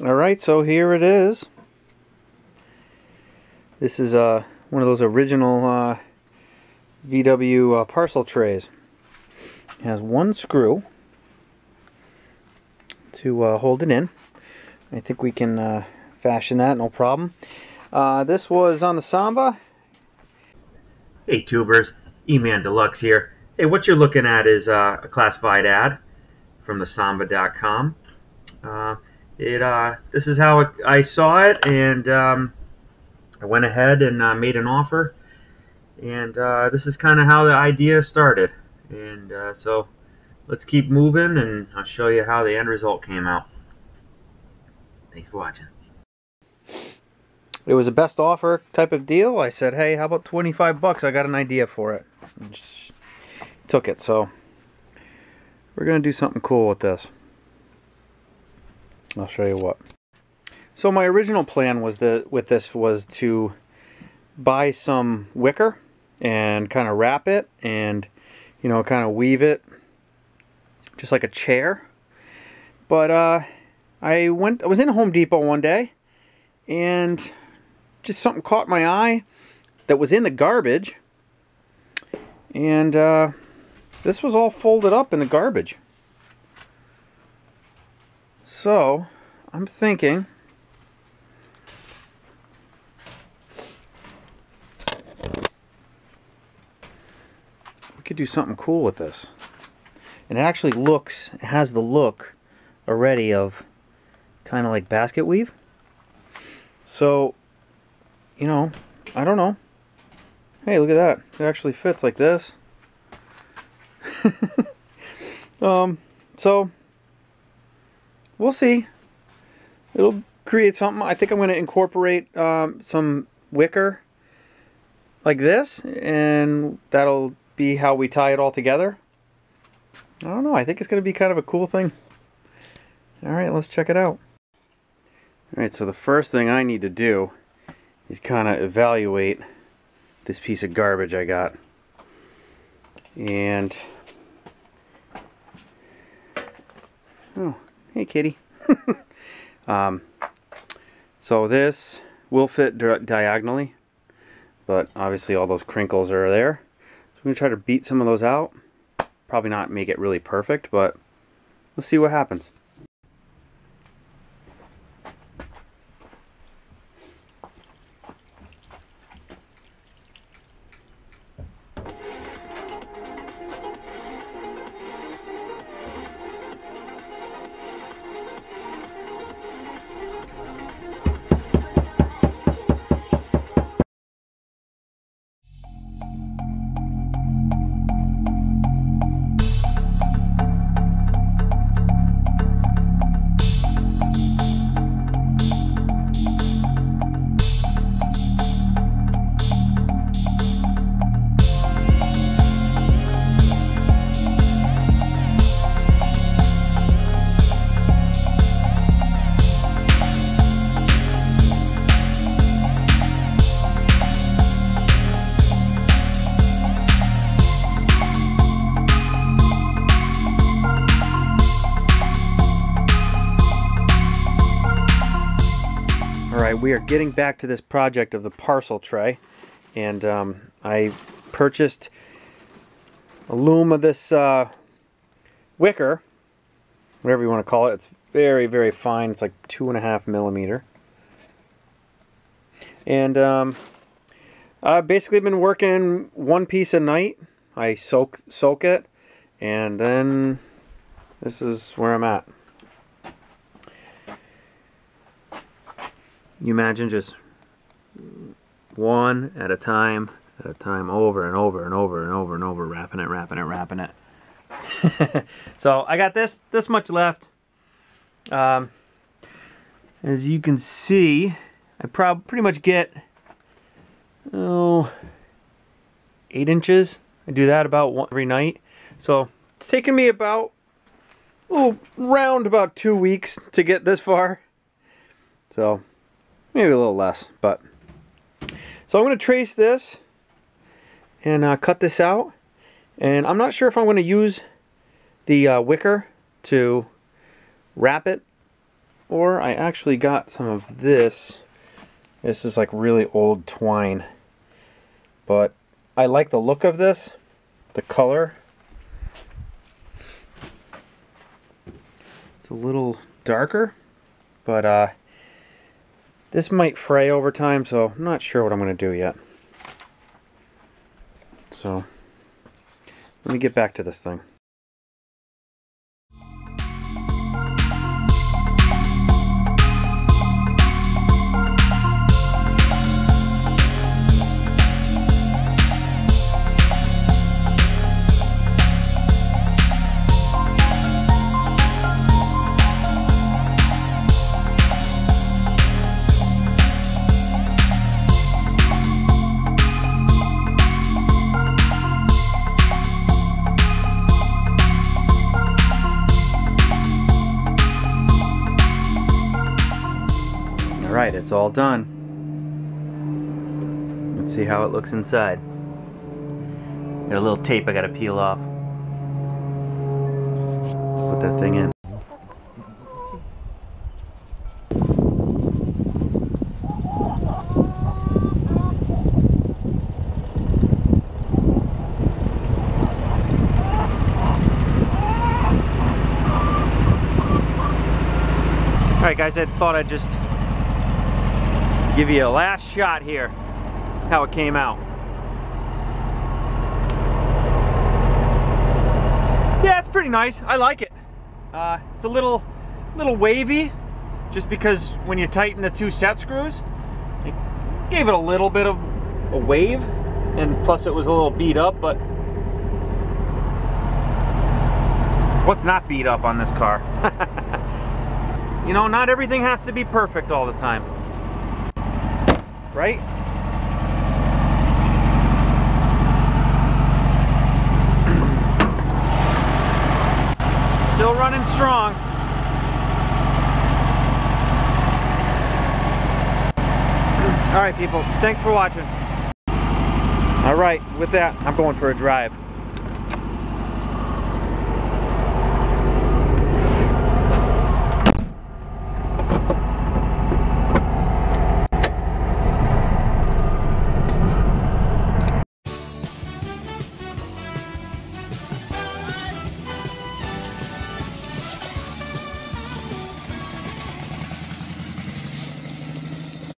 Alright, so here it is. This is one of those original VW parcel trays. It has one screw to hold it in. I think we can fashion that, no problem. This was on the Samba. Hey tubers, E-Man Deluxe here. Hey, what you're looking at is a classified ad from the Samba.com. This is how I saw it, and I went ahead and made an offer. And this is kind of how the idea started. And so let's keep moving, and I'll show you how the end result came out. Thanks for watching. It was a best offer type of deal. I said, hey, how about 25 bucks? I got an idea for it. And just took it. So we're going to do something cool with this. I'll show you what. So my original plan was with this was to buy some wicker and kind of wrap it and, you know, kind of weave it just like a chair. But I was in Home Depot one day and just something caught my eye that was in the garbage, and this was all folded up in the garbage. So I'm thinking we could do something cool with this. And it actually has the look already of kind of like basket weave. So, you know, I don't know. Hey, look at that. It actually fits like this. So we'll see. It'll create something. I think I'm going to incorporate some wicker like this, and that'll be how we tie it all together. I don't know. I think it's going to be kind of a cool thing. Alright, let's check it out. Alright, so the first thing I need to do is kind of evaluate this piece of garbage I got. And oh, hey kitty. So this will fit diagonally, but obviously all those crinkles are there. So I'm going to try to beat some of those out. Probably not make it really perfect, but let's see what happens. Alright, we are getting back to this project of the parcel tray, and I purchased a loom of this wicker, whatever you want to call it. It's very, very fine. It's like 2.5 millimeter. And I've basically been working one piece a night. I soak it, and then this is where I'm at. You imagine just one at a time, over and over and over and over and over, wrapping it. So I got this much left. As you can see, I pretty much get 8 inches. I do that about one every night. So it's taken me about round about 2 weeks to get this far. So maybe a little less, but so I'm going to trace this and cut this out, and I'm not sure if I'm going to use the wicker to wrap it or I actually got some of this. This is like really old twine, but I like the look of this, the color. It's a little darker, but this might fray over time, so I'm not sure what I'm going to do yet. So let me get back to this thing. Alright, it's all done. Let's see how it looks inside. Got a little tape I gotta peel off. Let's put that thing in. Alright guys, I thought I'd just give you a last shot here, how it came out. Yeah, it's pretty nice. I like it. It's a little wavy, just because when you tighten the two set screws, it gave it a little bit of a wave, and plus it was a little beat up, but what's not beat up on this car? You know, not everything has to be perfect all the time. Right? Still running strong. All right, people, thanks for watching. All right, with that, I'm going for a drive.